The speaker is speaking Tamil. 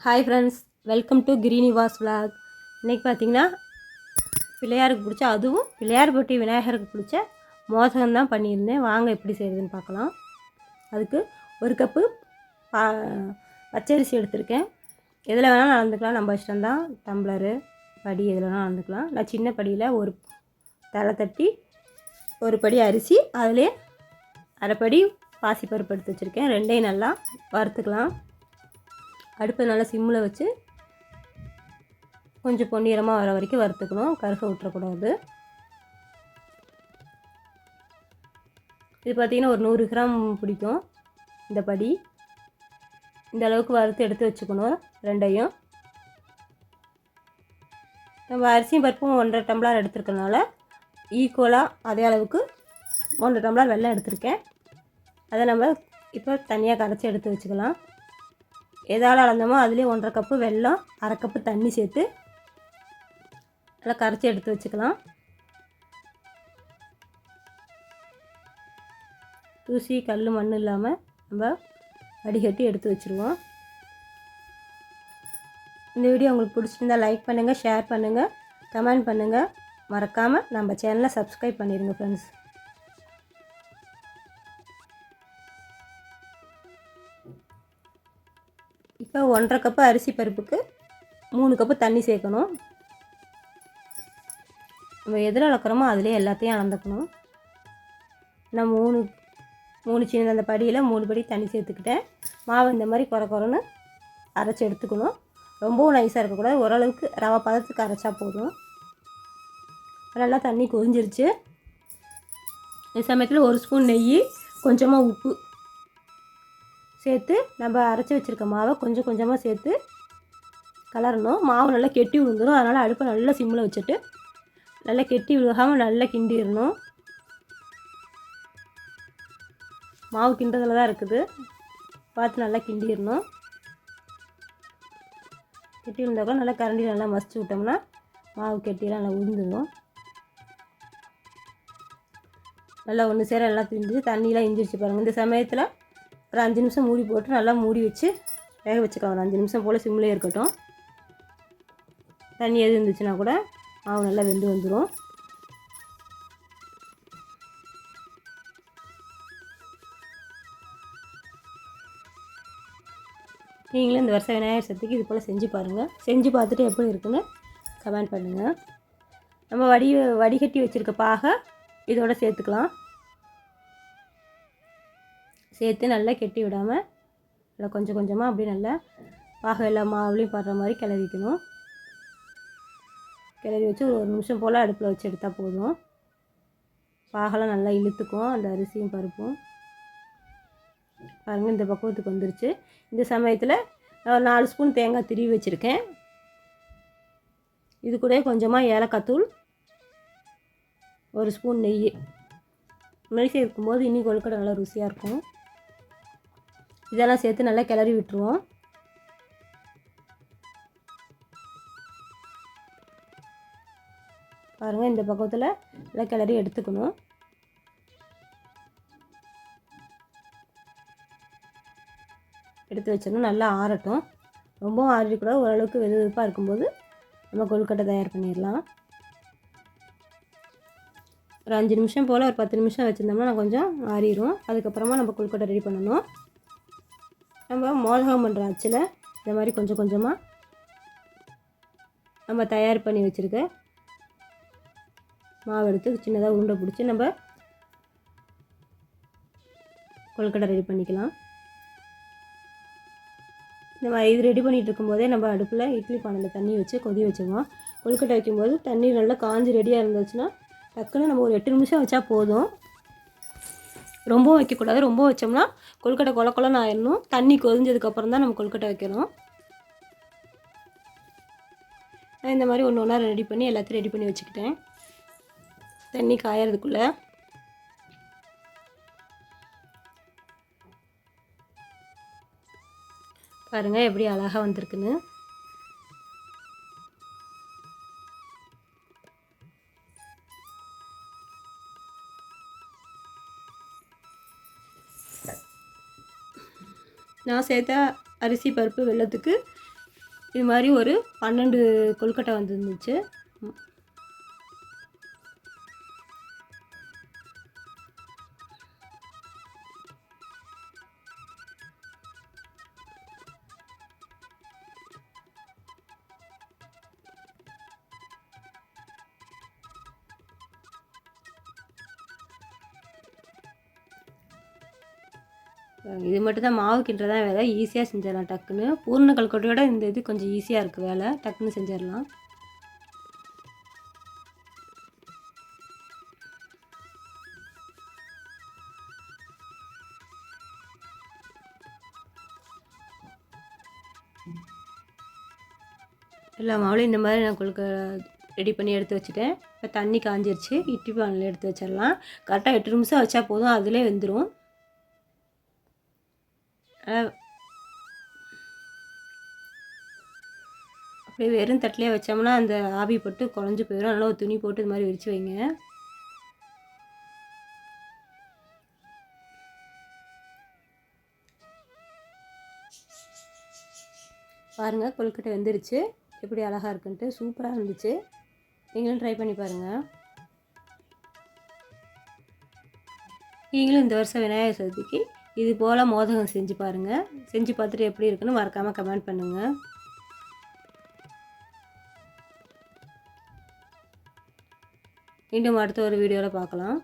ஹாய் ஃப்ரெண்ட்ஸ், வெல்கம் டு கிரீனிவாஸ் vlog. இன்றைக்கி பார்த்திங்கன்னா பிள்ளையாருக்கு பிடிச்ச, அதுவும் பிள்ளையார் பட்டி விநாயகருக்கு பிடிச்ச மோதகம் தான் பண்ணியிருந்தேன். வாங்க எப்படி செய்கிறதுன்னு பார்க்கலாம். அதுக்கு ஒரு கப்பு பச்சரிசி எடுத்திருக்கேன். எதில் வேணாலும் நடந்துக்கலாம், நம்ம இஷ்டம்தான். டம்ளரு படி எதில் வேணாலும் நடந்துக்கலாம். நான் சின்ன படியில் ஒரு தலை தட்டி ஒரு படி அரிசி, அதிலே அரைப்படி பாசிப்பருப்பு எடுத்து வச்சுருக்கேன். ரெண்டையும் நல்லா வறுத்துக்கலாம். அடுப்பை நல்லா சிம்மில் வச்சு கொஞ்சம் பொன்னிறமாக வர வரைக்கும் வறுத்துக்கணும். கருக விட்டுறக்கூடாது. இது பார்த்திங்கன்னா ஒரு 100 கிராம் பிடிக்கும் இந்த படி. இந்த அளவுக்கு வறுத்து எடுத்து வச்சுக்கணும். ரெண்டையும் நம்ம அரிசியும் பருப்பும் 1.5 டம்ளர் எடுத்துருக்கனால ஈக்குவலாக அதே அளவுக்கு 1 டம்ளர் வெல்லம் எடுத்திருக்கேன். அதை நம்ம இப்போ தனியாக கரைச்சி எடுத்து வச்சுக்கலாம். எதால் அளந்தோமோ அதுலேயே 1.5 கப்பு வெல்லம், 1/2 கப்பு தண்ணி சேர்த்து நல்லா கரைச்சி எடுத்து வச்சுக்கலாம். தூசி கல் மண் இல்லாமல் நம்ம வடிகட்டி எடுத்து வச்சுருவோம். இந்த வீடியோ உங்களுக்கு பிடிச்சிருந்தால் லைக் பண்ணுங்கள், ஷேர் பண்ணுங்கள், கமெண்ட் பண்ணுங்கள். மறக்காமல் நம்ம சேனலை சப்ஸ்கிரைப் பண்ணிடுங்க ஃப்ரெண்ட்ஸ். இப்போ 1.5 கப்பு அரிசி பருப்புக்கு 3 கப்பு தண்ணி சேர்க்கணும். நம்ம எதில் அளக்கிறோமோ அதிலே எல்லாத்தையும் அளந்துக்கணும். நான் மூணு சின்ன அந்த படியில் 3 படி தண்ணி சேர்த்துக்கிட்டேன். மாவு இந்த மாதிரி குறைன்னு அரைச்சி எடுத்துக்கணும். ரொம்பவும் நைஸாக இருக்கக்கூடாது. ஓரளவுக்கு ரவை பதத்துக்கு அரைச்சா போதும். நல்லா தண்ணி கொதிஞ்சிருச்சு. இந்த சமயத்தில் 1 ஸ்பூன் நெய், கொஞ்சமாக உப்பு சேர்த்து நம்ம அரைச்சி வச்சுருக்க மாவை கொஞ்சம் கொஞ்சமாக சேர்த்து கலரணும். மாவு நல்லா கெட்டி விழுந்துடும். அதனால் அடுப்பை நல்லா சிம்மில் வச்சுட்டு நல்லா கெட்டி விழுகாமல் நல்லா கிண்டிடணும். மாவு கிண்டுறதுல தான் இருக்குது. பார்த்து நல்லா கிண்டிடணும். கெட்டி விழுந்தாக்கூட நல்லா கரண்டி நல்லா மசிச்சு விட்டோம்னா மாவு கெட்டியெல்லாம் நல்லா உளுந்துடும். நல்லா ஒன்று சேர நல்லா திரிஞ்சு தண்ணியெலாம் இஞ்சிருச்சு பாருங்கள். இந்த சமயத்தில் ஒரு 5 நிமிஷம் மூடி போட்டு நல்லா மூடி வச்சு வேக வச்சுக்கலாம். ஒரு 5 நிமிஷம் போல் சிம்மிலே இருக்கட்டும். தண்ணி எது இருந்துச்சுன்னா கூட மாவு நல்லா வெந்து வந்துடும். நீங்களும் இந்த வருஷம் விநாயகர் சதுர்த்திக்கு இது போல் செஞ்சு பாருங்கள். செஞ்சு பார்த்துட்டு எப்படி இருக்குன்னு கமெண்ட் பண்ணுங்கள். நம்ம வடிகட்டி வச்சுருக்க பாகை இதோட சேர்த்துக்கலாம். சேர்த்து நல்லா கெட்டி விடாமல் நல்லா கொஞ்சம் கொஞ்சமாக அப்படியே நல்லா பாகை எல்லா மாவுலேயும் படுற மாதிரி கிளறிக்கணும். கிளறி வச்சு ஒரு 1 நிமிஷம் போல் அடுப்பில் வச்சு எடுத்தால் போதும். பாகெல்லாம் நல்லா இழுத்துக்கும் அந்த அரிசியும் பருப்பும். பாருங்கள், இந்த பக்குவத்துக்கு வந்துருச்சு. இந்த சமயத்தில் 4 ஸ்பூன் தேங்காய் திருவி வச்சுருக்கேன். இது கூட கொஞ்சமாக ஏலக்காய் தூள், 1 ஸ்பூன் நெய். நெய் சேர்க்கும்போது இன்னி கொழுக்கட்டை நல்லா ருசியாக இருக்கும். இதெல்லாம் சேர்த்து நல்லா கிளறி விட்டுருவோம். பாருங்கள், இந்த பக்கத்தில் நல்லா கிளறி எடுத்துக்கணும். எடுத்து வச்சிடணும். நல்லா ஆறட்டும். ரொம்பவும் ஆறிக்கூடாது. ஓரளவுக்கு வெது வெதுப்பாக இருக்கும்போது நம்ம கொழுக்கட்டை தயார் பண்ணிடலாம். ஒரு 5 நிமிஷம் போல், ஒரு 10 நிமிஷம் வச்சுருந்தோம்னா நான் கொஞ்சம் ஆறிடும். அதுக்கப்புறமா நம்ம கொழுக்கட்டை ரெடி பண்ணணும். நம்ம மோதகம் பண்ணுற அச்சில் இந்த மாதிரி கொஞ்சம் கொஞ்சமாக நம்ம தயார் பண்ணி வச்சுருக்க மாவு எடுத்து சின்னதாக உருண்டை பிடிச்சி நம்ம கொழுக்கட்டை ரெடி பண்ணிக்கலாம். இந்த மாதிரி இது ரெடி பண்ணிகிட்டு இருக்கும்போதே நம்ம அடுப்பில் இட்லி பானையில் தண்ணி வச்சு கொதி வச்சுக்குவோம். கொழுக்கட்டை வைக்கும்போது தண்ணி நல்லா காஞ்சி ரெடியாக இருந்துச்சுன்னா டக்குன்னு நம்ம ஒரு 8 நிமிஷம் வச்சா போதும். ரொம்பவும் வைக்கக்கூடாது. ரொம்ப வச்சோம்னா கொழுக்கட்டை கொலன்னு ஆயிடணும். தண்ணி கொதிஞ்சதுக்கப்புறம் தான் நம்ம கொழுக்கட்டை வைக்கணும். நான் இந்த மாதிரி ஒன்று ஒன்றா ரெடி பண்ணி எல்லாத்தையும் ரெடி பண்ணி வச்சுக்கிட்டேன். தண்ணி காயறதுக்குள்ளே பாருங்கள் எப்படி அழகாக வந்திருக்குன்னு. நான் சேர்த்த அரிசி பருப்பு வெல்லத்துக்கு இது மாதிரி ஒரு 12 கொழுக்கட்டை வந்துருந்துச்சு. இது மட்டும் தான் மாவு கிண்டுறதா வேலை, ஈஸியாக செஞ்சிடலாம் டக்குன்னு. பூர்ண கொழுக்கட்டையோட இந்த இது கொஞ்சம் ஈஸியாக இருக்குது வேலை, டக்குன்னு செஞ்சிடலாம். எல்லா மாவுலையும் இந்த மாதிரி நான் ரெடி பண்ணி எடுத்து வச்சுட்டேன். இப்போ தண்ணி காஞ்சிருச்சு, இட்லி பானையில் எடுத்து வச்சிடலாம். கரெக்டாக 8 நிமிஷம் வச்சா போதும், அதிலே வெந்துடும். அப்படியே வெறும் தட்டிலே வச்சோம்னா அந்த ஆவி போட்டு குழஞ்சி போயிடும். அதனால் ஒரு துணி போட்டு இது மாதிரி விரித்து வைங்க. பாருங்கள், கொழுக்கட்டை வெந்துருச்சு. எப்படி அழகாக இருக்குன்ட்டு, சூப்பராக இருந்துச்சு. நீங்களும் ட்ரை பண்ணி பாருங்கள். நீங்களும் இந்த வருஷம் விநாயகர் சதுர்த்திக்கு இது போல் மோதகம் செஞ்சு பாருங்கள். செஞ்சு பார்த்துட்டு எப்படி இருக்குன்னு மறக்காமல் கமெண்ட் பண்ணுங்கள். மீண்டும் அடுத்த ஒரு வீடியோவில் பார்க்கலாம்.